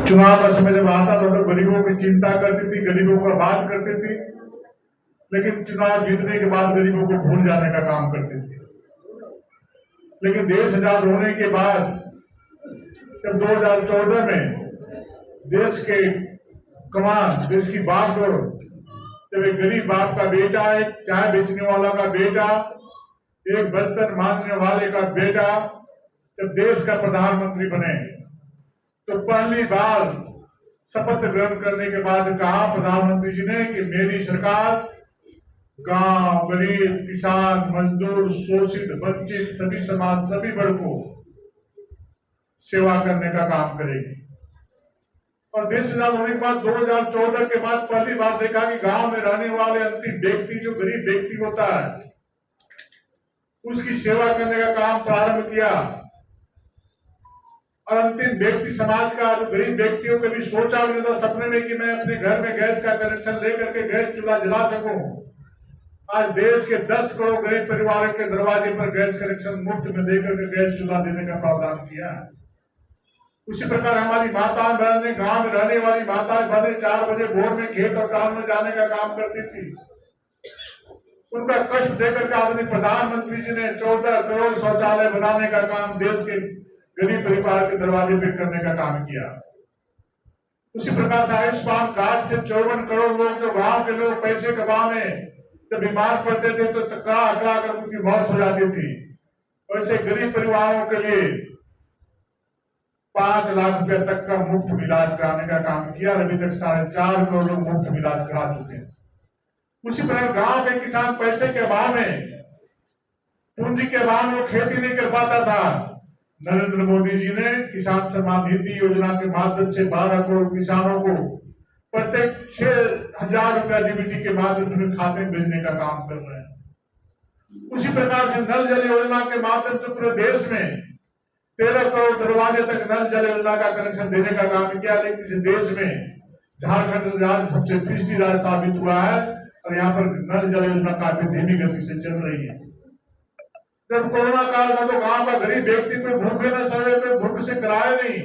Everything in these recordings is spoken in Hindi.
चुनाव का समय जब आता था तो गरीबों की चिंता करती थी, गरीबों का बात करती थी, लेकिन चुनाव जीतने के बाद गरीबों को भूल जाने का काम करती थी। लेकिन देश आजाद होने के बाद जब 2014 में देश के कमान, देश की बागडोर, जब एक गरीब बाप का बेटा, एक चाय बेचने वाला का बेटा, एक बर्तन मांजने वाले का बेटा जब देश का प्रधानमंत्री बने तो पहली बार शपथ ग्रहण करने के बाद कहा प्रधानमंत्री जी ने कि मेरी सरकार गांव, गरीब, किसान, मजदूर, शोषित, वंचित सभी समाज, सभी वर्ग को सेवा करने का काम करेगी। और देश आजाद होने के बाद 2014 के बाद पहली बार देखा कि गांव में रहने वाले अंतिम व्यक्ति, जो गरीब व्यक्ति होता है, उसकी सेवा करने का काम प्रारंभ किया। और अंतिम व्यक्ति समाज का, जो गरीब व्यक्तियों कभी सोचा भी नहीं था सपने में कि मैं अपने घर में गैस का कनेक्शन लेकर के गैस चूल्हा जला सकूं। आज देश के 10 करोड़ गरीब परिवारों के दरवाजे पर गैस कनेक्शन मुफ्त में देकर के गैस चूल्हा देने का प्रावधान किया है। उसी प्रकार हमारी माताएं बहनें, गांव में रहने वाली माताएं बहनें 4 बजे भोर में खेत और काम में जाने का काम करती थी। उनका कष्ट देकर के आदरणीय प्रधानमंत्री जी ने 14 करोड़ शौचालय बनाने का काम देश के गरीब परिवार के दरवाजे पे करने का काम किया। उसी प्रकार से आयुष्मान कार्ड से 54 करोड़ लोग, जो गांव के लोग पैसे के अभाव में जब बीमार पड़ते थे तो करा कर उनकी मौत हो जाती थी, वैसे गरीब परिवारों के लिए 5 लाख रुपए तक का मुफ्त इलाज कराने का काम किया। अभी तक 4.5 करोड़ लोग मुफ्त इलाज करा चुके हैं। उसी प्रकार गांव के किसान पैसे के अभाव में, पूंजी के अभाव में खेती नहीं कर पाता था। नरेंद्र मोदी जी ने किसान सम्मान निधि योजना के माध्यम से 12 करोड़ किसानों को प्रत्येक 6,000 रुपया डीबीटी के माध्यम से खाते में भेजने का काम कर रहे हैं। उसी प्रकार से नल जल योजना के माध्यम से पूरे देश में 13 करोड़ दरवाजे तक नल जल योजना का कनेक्शन देने का काम किया। लेकिन इस देश में झारखंड राज्य सबसे पिछड़ी राज्य साबित हुआ है और यहाँ पर नल जल योजना काफी धीमी गति से चल रही है। जब कोरोना काल था तो गांव का गरीब व्यक्ति को भूखे न सोए, पे भूख से कराए नहीं।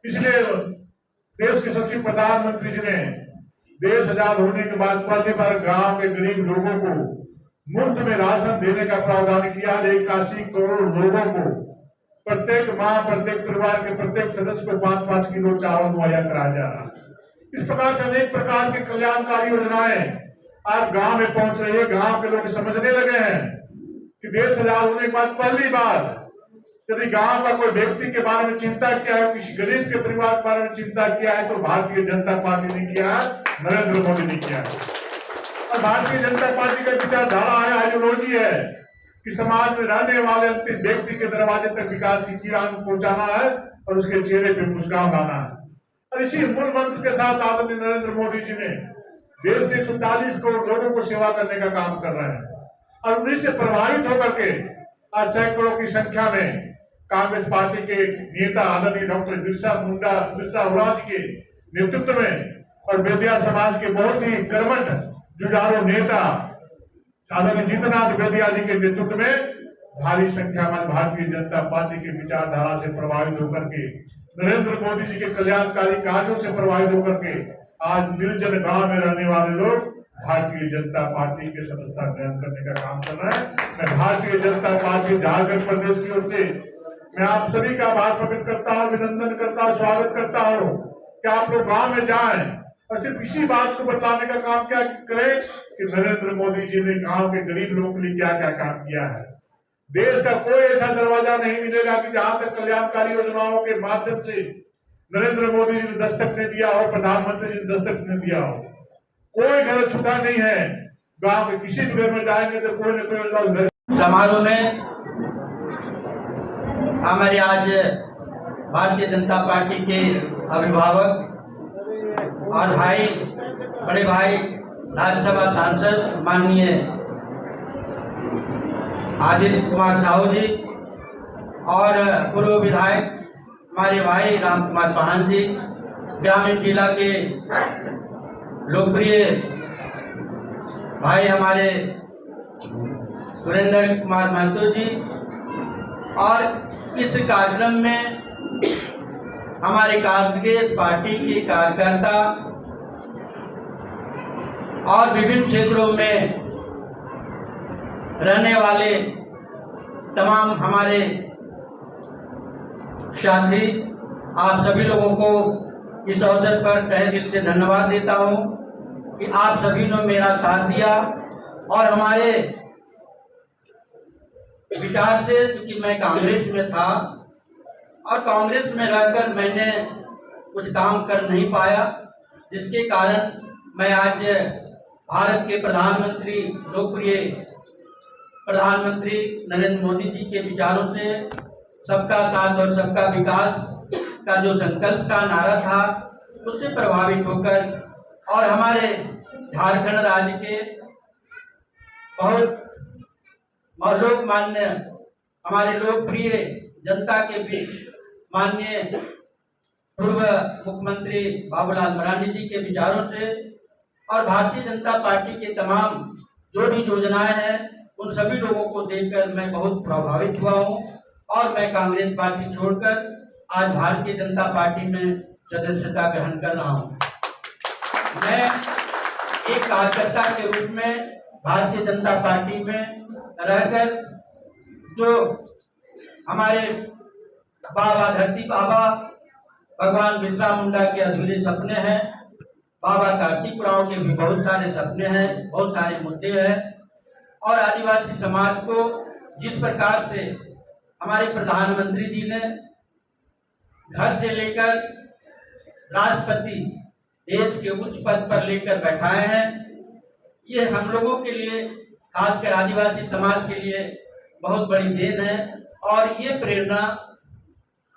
इसलिए देश के सचिव प्रधानमंत्री जी ने देश आजाद होने के बाद पहली बार गांव के गरीब लोगों को मुफ्त में राशन देने का प्रावधान किया। 81 करोड़ लोगों को प्रत्येक माह, प्रत्येक परिवार के प्रत्येक सदस्य को 5-5 किलो चावल मुहैया कराया जा रहा है। इस प्रकार से अनेक प्रकार की कल्याणकारी योजनाएं आज गांव में पहुंच रही है। गांव के लोग समझने लगे हैं कि देश आजाद होने के बाद पहली बार यदि गांव का कोई व्यक्ति के बारे में चिंता किया है, किसी गरीब के परिवार के बारे में चिंता किया है, तो भारतीय जनता पार्टी ने किया है, नरेंद्र मोदी ने किया है। और भारतीय जनता पार्टी का विचारधारा है, आइडियोलॉजी है कि समाज में रहने वाले अंतिम व्यक्ति के दरवाजे तक विकास की किरण पहुंचाना है और उसके चेहरे पे मुस्कान लाना है। और इसी मूल मंत्र के साथ आदरणीय नरेंद्र मोदी जी ने देश के 140 करोड़ लोगों को सेवा करने का काम कर रहे हैं। और उन्हीं से प्रभावित होकर के आज सैकड़ों की संख्या में कांग्रेस पार्टी के नेता आदरणीय डॉक्टर बिरसा मुंडा के नेतृत्व में और बेदिया समाज के बहुत ही कर्मठ जुझारू नेता आदरणीय जीतनाथ बेदिया जी के नेतृत्व में भारी संख्या में भारतीय जनता पार्टी की विचारधारा से प्रभावित होकर के, नरेंद्र मोदी जी के कल्याणकारी कार्यों से प्रभावित होकर के आज निर्जन गांव में रहने वाले लोग भारतीय जनता पार्टी के सदस्यता ग्रहण करने का काम कर रहे हैं। मैं भारतीय जनता पार्टी झारखंड प्रदेश की ओर से मैं आप सभी का आभार प्रकट करता हूँ, अभिनंदन करता हूँ, स्वागत करता हूँ कि आप लोग गांव में जाएं और सिर्फ इसी बात को बताने का काम क्या करें कि नरेंद्र मोदी जी ने गांव के गरीब लोगों के लिए क्या क्या काम किया है। देश का कोई ऐसा दरवाजा नहीं मिलेगा कि जहां तक कल्याणकारी योजनाओं के माध्यम से नरेंद्र मोदी जी ने दस्तक नहीं दिया हो, प्रधानमंत्री जी ने दस्तक नहीं दिया हो। कोई घर छूटा नहीं है। गांव के किसी भी घर में जाएंगे तो कोई न कोई घर। समारोह में हमारे आज भारतीय जनता पार्टी के अभिभावक और भाई, बड़े भाई, राज्यसभा सांसद माननीय आदित्य कुमार साहू जी और पूर्व विधायक हमारे भाई राम कुमार चौहान जी, ग्रामीण जिला के लोकप्रिय भाई हमारे सुरेंद्र कुमार महतो जी, और इस कार्यक्रम में हमारे कांग्रेस पार्टी के कार्यकर्ता और विभिन्न क्षेत्रों में रहने वाले तमाम हमारे साथी, आप सभी लोगों को इस अवसर पर तहे दिल से धन्यवाद देता हूं कि आप सभी ने मेरा साथ दिया और हमारे विचार से, क्योंकि मैं कांग्रेस में था और कांग्रेस में रहकर मैंने कुछ काम कर नहीं पाया, जिसके कारण मैं आज भारत के प्रधानमंत्री, लोकप्रिय प्रधानमंत्री नरेंद्र मोदी जी के विचारों से सबका साथ और सबका विकास का जो संकल्प का नारा था, उससे प्रभावित होकर और हमारे झारखंड राज्य के बहुत लोकमान्य, हमारे लोकप्रिय जनता के बीच माननीय पूर्व मुख्यमंत्री बाबूलाल मरांडी जी के विचारों से और भारतीय जनता पार्टी के तमाम जो भी योजनाएं हैं, उन सभी लोगों को देखकर मैं बहुत प्रभावित हुआ हूं और मैं कांग्रेस पार्टी छोड़कर आज भारतीय जनता पार्टी में सदस्यता ग्रहण कर रहा हूं। मैं एक कार्यकर्ता के रूप में भारतीय जनता पार्टी में रहकर जो हमारे बाबा धरती बाबा भगवान बिरसा मुंडा के अधूरे सपने हैं, बाबा कार्तिक उरांव के भी बहुत सारे सपने हैं, बहुत सारे मुद्दे हैं और आदिवासी समाज को जिस प्रकार से हमारे प्रधानमंत्री जी ने घर से लेकर राष्ट्रपति देश के उच्च पद पर लेकर बैठाए हैं, ये हम लोगों के लिए, खासकर आदिवासी समाज के लिए बहुत बड़ी देन है और ये प्रेरणा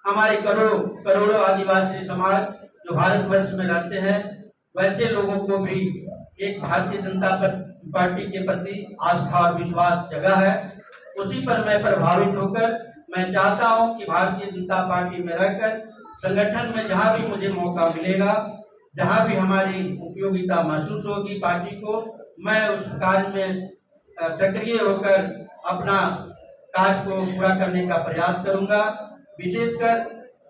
हमारे करोड़ों आदिवासी समाज जो भारतवर्ष में रहते हैं, वैसे लोगों को भी एक भारतीय जनता पार्टी के प्रति आस्था और विश्वास जगा है। उसी पर मैं प्रभावित होकर मैं चाहता हूं कि भारतीय जनता पार्टी में रहकर संगठन में जहां भी मुझे मौका मिलेगा, जहां भी हमारी उपयोगिता महसूस होगी पार्टी को, मैं उस कार्य में सक्रिय होकर अपना कार्य को पूरा करने का प्रयास करूंगा। विशेषकर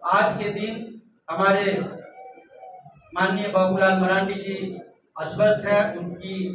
आज के दिन हमारे माननीय बाबूलाल मरांडी जी अस्वस्थ है, उनकी